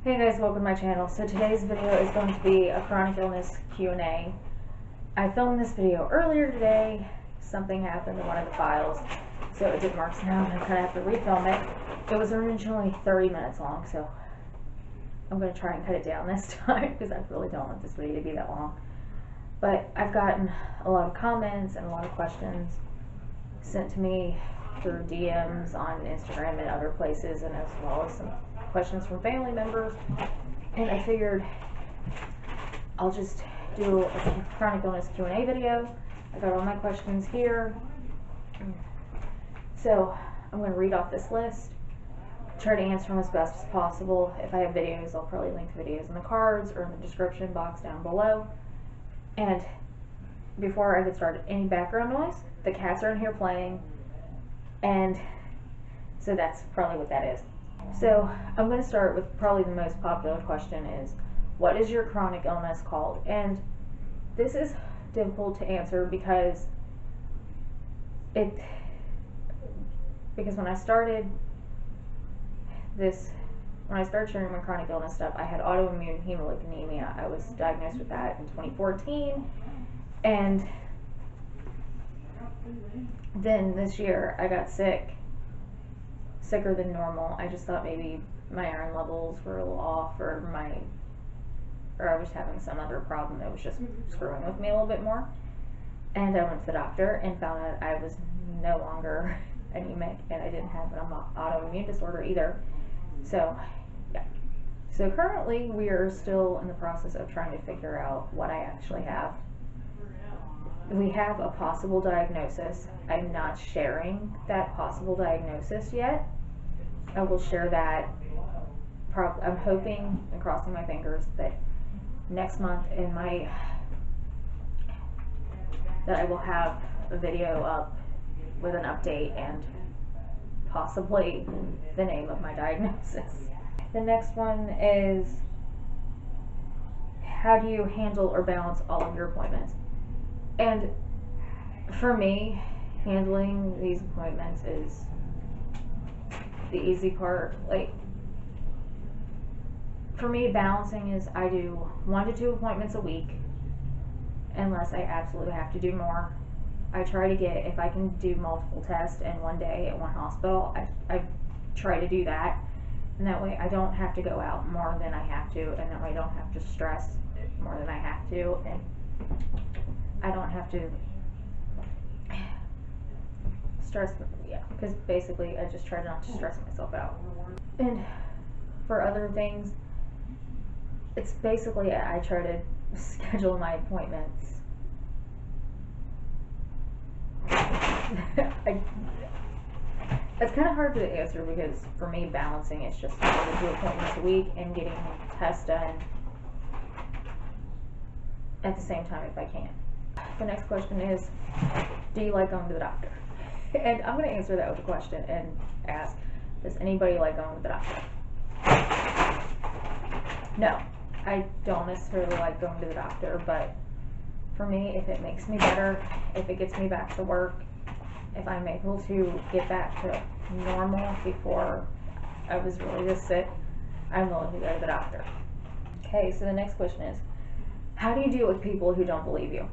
Hey guys, welcome to my channel. So today's video is going to be a chronic illness Q&A. I filmed this video earlier today. Something happened in one of the files, so it didn't work, so now I'm going to kind of have to refilm it. It was originally 30 minutes long, so I'm going to try and cut it down this time because I really don't want this video to be that long. But I've gotten a lot of comments and a lot of questions sent to me through DMs on Instagram and other places, and as well as some questions from family members, and I figured I'll just do a chronic illness Q&A video. I got all my questions here, so I'm going to read off this list, try to answer them as best as possible. If I have videos, I'll probably link the videos in the cards or in the description box down below. And before I get started, any background noise, the cats are in here playing, and so that's probably what that is. So I'm going to start with probably the most popular question is, what is your chronic illness called? And this is difficult to answer because when I started sharing my chronic illness stuff, I had autoimmune hemolytic anemia. I was diagnosed with that in 2014, and then this year I got sicker than normal. I just thought maybe my iron levels were a little off, or I was having some other problem that was just screwing with me a little bit more. And I went to the doctor and found out I was no longer anemic, and I didn't have an autoimmune disorder either. So yeah. So currently we are still in the process of trying to figure out what I actually have. We have a possible diagnosis. I'm not sharing that possible diagnosis yet. I will share that. I'm hoping and crossing my fingers that next month that I will have a video up with an update and possibly the name of my diagnosis. The next one is, how do you handle or balance all of your appointments? And for me, handling these appointments is the easy part. Like, for me, balancing is I do 1 to 2 appointments a week, unless I absolutely have to do more. I try to get, if I can do multiple tests in one day at one hospital, I try to do that. And that way I don't have to go out more than I have to, and that way I don't have to stress more than I have to, and I don't have to stress, because basically I just try not to stress myself out. And for other things, it's basically I try to schedule my appointments. It's kind of hard to answer because for me, balancing is just 1 to 2 appointments a week and getting tests done at the same time if I can. The next question is, do you like going to the doctor? And I'm going to answer that with a question and ask, does anybody like going to the doctor? No, I don't necessarily like going to the doctor, but for me, if it makes me better, if it gets me back to work, if I'm able to get back to normal before I was really this sick, I'm willing to go to the doctor. Okay, so the next question is, how do you deal with people who don't believe you?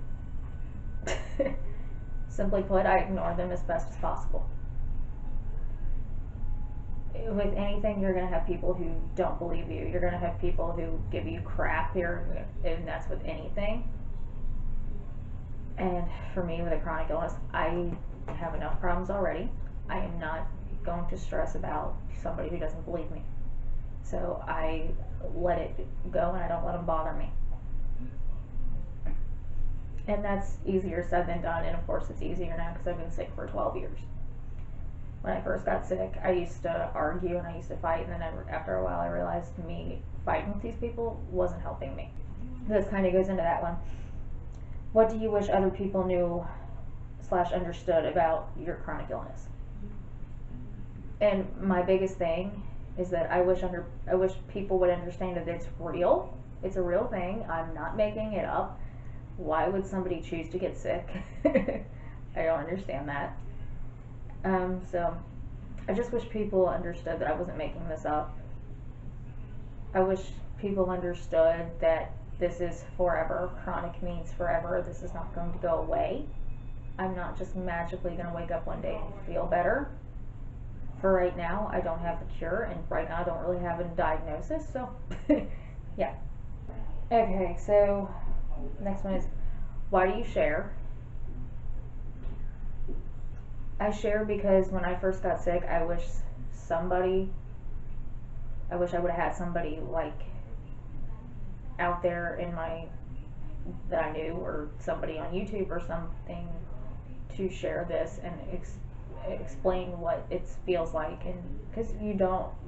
Simply put, I ignore them as best as possible. With anything, you're going to have people who don't believe you. You're going to have people who give you crap here, and that's with anything. And for me, with a chronic illness, I have enough problems already. I am not going to stress about somebody who doesn't believe me. So I let it go, and I don't let them bother me. And that's easier said than done, and of course it's easier now because I've been sick for 12 years. When I first got sick, I used to argue and I used to fight, and then after a while I realized me fighting with these people wasn't helping me. This kind of goes into that one. What do you wish other people knew / understood about your chronic illness? And my biggest thing is that I wish people would understand that it's real. It's a real thing. I'm not making it up. Why would somebody choose to get sick? I don't understand that. So I just wish people understood that I wasn't making this up. I wish people understood that this is forever. Chronic means forever. This is not going to go away. I'm not just magically going to wake up one day and feel better. For right now, I don't have a cure, and right now I don't really have a diagnosis, so yeah. Okay, so next one is, why do you share? I share because when I first got sick, I wish I would have had somebody like out there that I knew, or somebody on YouTube or something, to share this and explain what it feels like, and because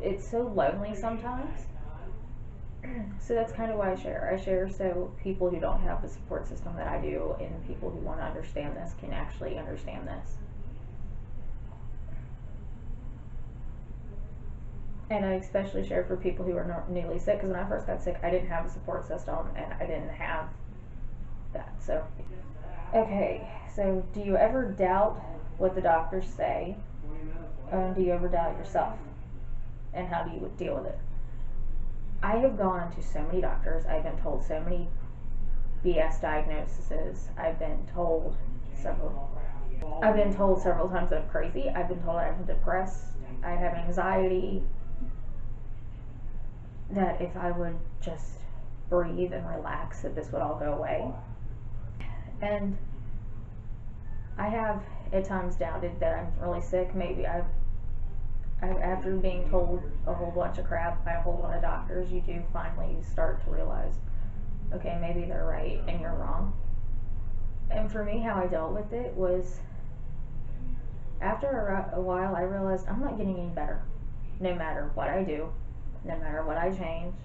it's so lonely sometimes. So that's kind of why I share so people who don't have the support system that I do, and people who want to understand this, can actually understand this. And I especially share for people who are newly sick, because when I first got sick, I didn't have a support system, and I didn't have that. So, okay, so do you ever doubt what the doctors say? Do you ever doubt yourself? And how do you deal with it? I have gone to so many doctors. I've been told so many BS diagnoses. I've been told several times that I'm crazy. I've been told I'm depressed. I have anxiety. That if I would just breathe and relax, that this would all go away. And I have at times doubted that I'm really sick. Maybe after being told a whole bunch of crap by a whole lot of doctors, you do finally start to realize, okay, maybe they're right and you're wrong. And for me, how I dealt with it was, after a while, I realized I'm not getting any better. No matter what I do, no matter what I change,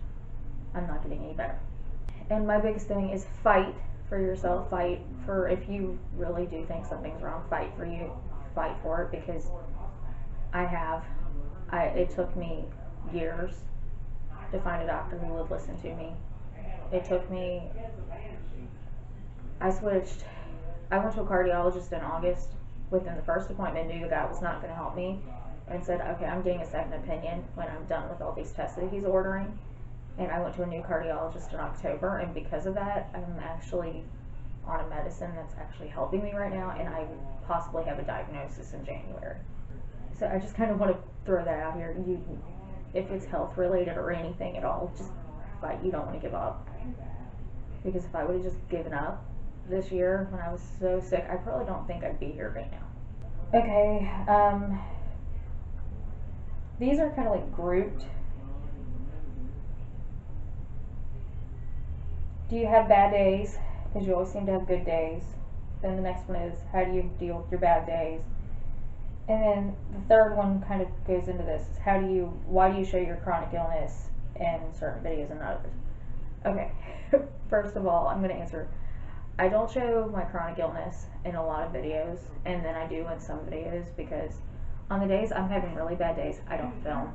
I'm not getting any better. And my biggest thing is fight for yourself. Fight for, if you really do think something's wrong, fight for it, because it took me years to find a doctor who would listen to me. I went to a cardiologist in August. Within the first appointment, knew the guy was not going to help me, and said, okay, I'm getting a second opinion when I'm done with all these tests that he's ordering. And I went to a new cardiologist in October, and because of that, I'm actually on a medicine that's actually helping me right now, and I possibly have a diagnosis in January. So I just kind of want to throw that out here. If it's health related or anything at all, just fight. You don't want to give up. Because if I would have just given up this year when I was so sick, I probably don't think I'd be here right now. Okay, these are kind of like grouped. Do you have bad days? Because you always seem to have good days. Then the next one is, how do you deal with your bad days? And then the third one kind of goes into this, is why do you show your chronic illness in certain videos and not others? Okay, first of all, I'm going to answer, I don't show my chronic illness in a lot of videos, and then I do in some videos, because on the days I'm having really bad days, I don't film.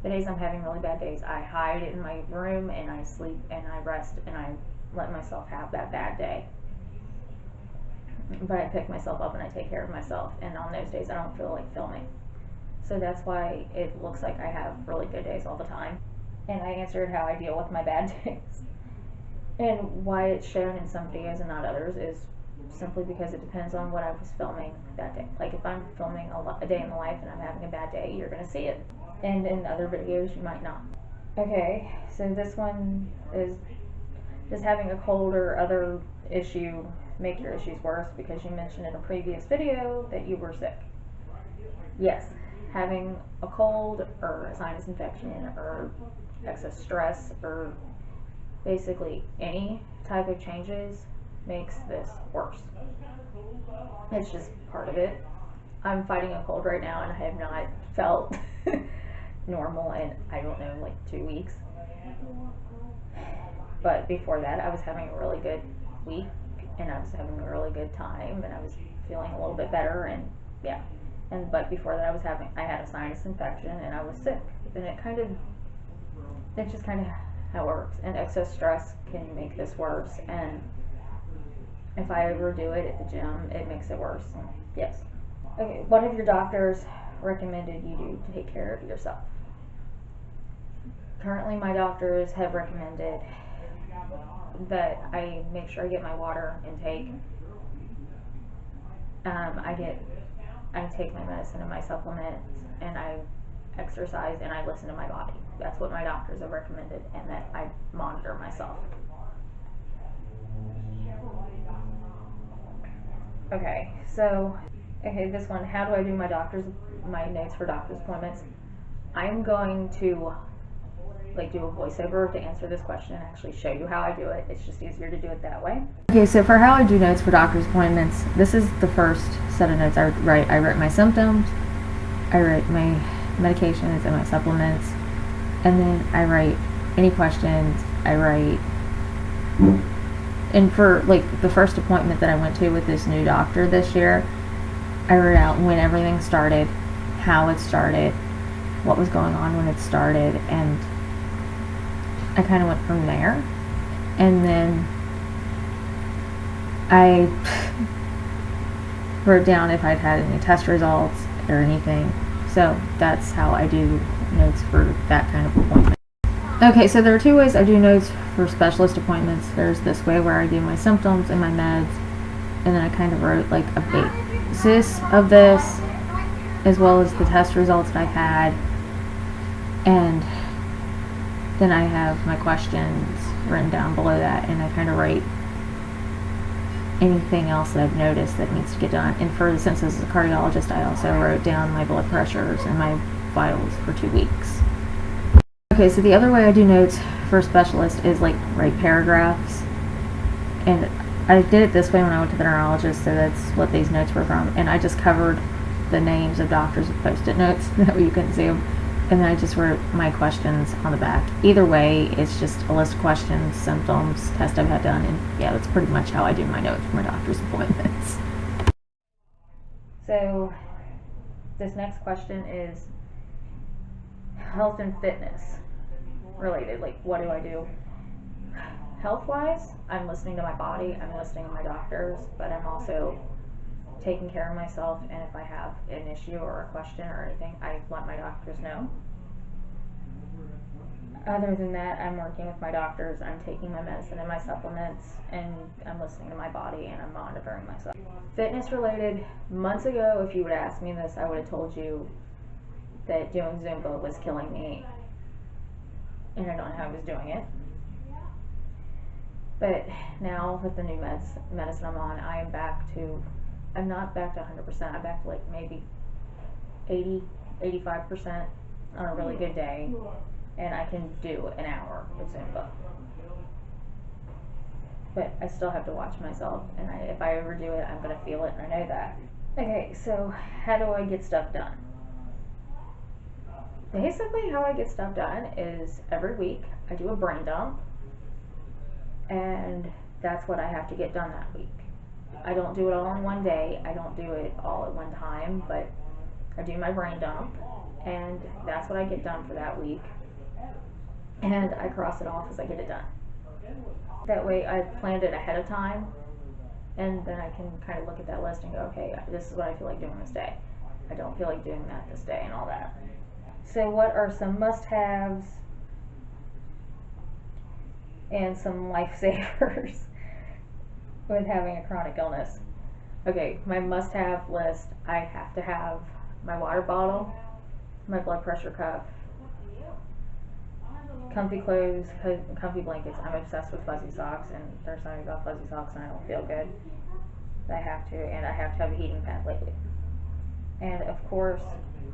The days I'm having really bad days, I hide in my room, and I sleep, and I rest, and I let myself have that bad day. But I pick myself up and I take care of myself, and on those days I don't feel like filming. So that's why it looks like I have really good days all the time. And I answered how I deal with my bad days. And why it's shown in some videos and not others is simply because it depends on what I was filming that day. Like if I'm filming a day in the life and I'm having a bad day, you're going to see it. And in other videos you might not. Okay, so this one is, does having a cold or other issue make your issues worse? Because you mentioned in a previous video that you were sick. Yes, having a cold or a sinus infection or excess stress or basically any type of changes makes this worse. It's just part of it. I'm fighting a cold right now and I have not felt normal in, I don't know, like 2 weeks. But before that, I was having a really good week, and I was having a really good time, and I was feeling a little bit better, and yeah. But before that, I had a sinus infection, and I was sick. And it's just kind of how it works. And excess stress can make this worse, and if I overdo it at the gym, it makes it worse. Yes. Okay, what have your doctors recommended you do to take care of yourself? currently my doctors have recommended that I make sure I get my water intake. I take my medicine and my supplements, and I exercise, and I listen to my body. That's what my doctors have recommended, and that I monitor myself. Okay, this one, how do I do my notes for doctor's appointments? I'm going to do a voiceover to answer this question and actually show you how I do it. It's just easier to do it that way. Okay, so for how I do notes for doctor's appointments, this is the first set of notes I write. I write my symptoms, I write my medications and my supplements, and then I write any questions. I write, and for the first appointment that I went to with this new doctor this year, I wrote out when everything started, how it started, what was going on when it started, and I kind of went from there. And then I wrote down if I'd had any test results or anything. So that's how I do notes for that kind of appointment. Okay, so there are two ways I do notes for specialist appointments. There's this way where I do my symptoms and my meds, and then I kind of wrote a basis of this, as well as the test results that I've had, and then I have my questions written down below that, and I kind of write anything else that I've noticed that needs to get done. And since as a cardiologist, I also wrote down my blood pressures and my vitals for 2 weeks. Okay, so the other way I do notes for a specialist is write paragraphs. And I did it this way when I went to the neurologist, so that's what these notes were from. And I just covered the names of doctors with Post-it notes, that way you couldn't see them. And then I just wrote my questions on the back. Either way, it's just a list of questions, symptoms, tests I've had done, and yeah, that's pretty much how I do my notes for my doctor's appointments. So, this next question is health and fitness related. What do I do? Health-wise, I'm listening to my body, I'm listening to my doctors, but I'm also taking care of myself, and if I have an issue or a question or anything, I let my doctors know. Other than that, I'm working with my doctors, I'm taking my medicine and my supplements, and I'm listening to my body, and I'm monitoring myself. Fitness related, months ago, if you would ask me this, I would have told you that doing Zumba was killing me, and I don't know how I was doing it. But now with the new medicine I'm on, I'm not back to 100%, I'm back to maybe 80-85% on a really good day, and I can do an hour with Zumba. But I still have to watch myself, and if I overdo it, I'm going to feel it, and I know that. Okay, so how do I get stuff done? Basically, how I get stuff done is every week I do a brain dump, and that's what I have to get done that week. I don't do it all in one day, I don't do it all at one time, but I do my brain dump, and that's what I get done for that week, and I cross it off as I get it done. That way I've planned it ahead of time, and then I can kind of look at that list and go, okay, this is what I feel like doing this day. I don't feel like doing that this day, and all that. So what are some must-haves and some lifesavers with having a chronic illness? Okay, my must-have list, I have to have my water bottle, my blood pressure cuff, comfy clothes, comfy blankets. I'm obsessed with fuzzy socks, and there's something about fuzzy socks and I don't feel good. And I have to have a heating pad lately. And of course,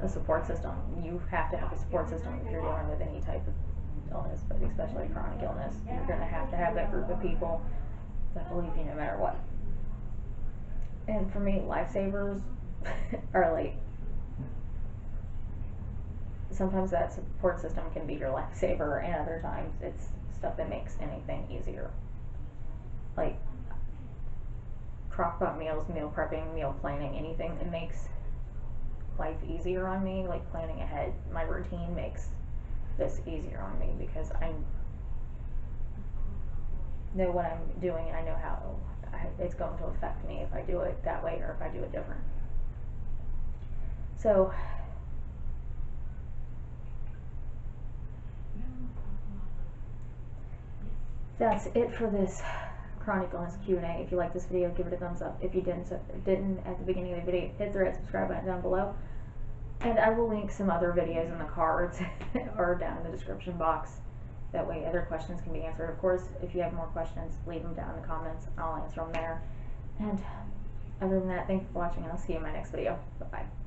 a support system. You have to have a support system if you're dealing with any type of illness, but especially chronic illness. You're going to have that group of people that believe you no matter what. And for me, lifesavers are sometimes that support system can be your lifesaver, and other times it's stuff that makes anything easier. Crock-pot meals, meal prepping, meal planning, anything that makes life easier on me, planning ahead. My routine makes this easier on me because I know what I'm doing, and I know how it's going to affect me if I do it that way or if I do it different. So that's it for this chronic illness Q&A. If you like this video, give it a thumbs up. If you didn't at the beginning of the video, hit the red subscribe button down below. And I will link some other videos in the cards or down in the description box. That way other questions can be answered. Of course, if you have more questions, leave them down in the comments. I'll answer them there. And other than that, thank you for watching, and I'll see you in my next video. Bye-bye.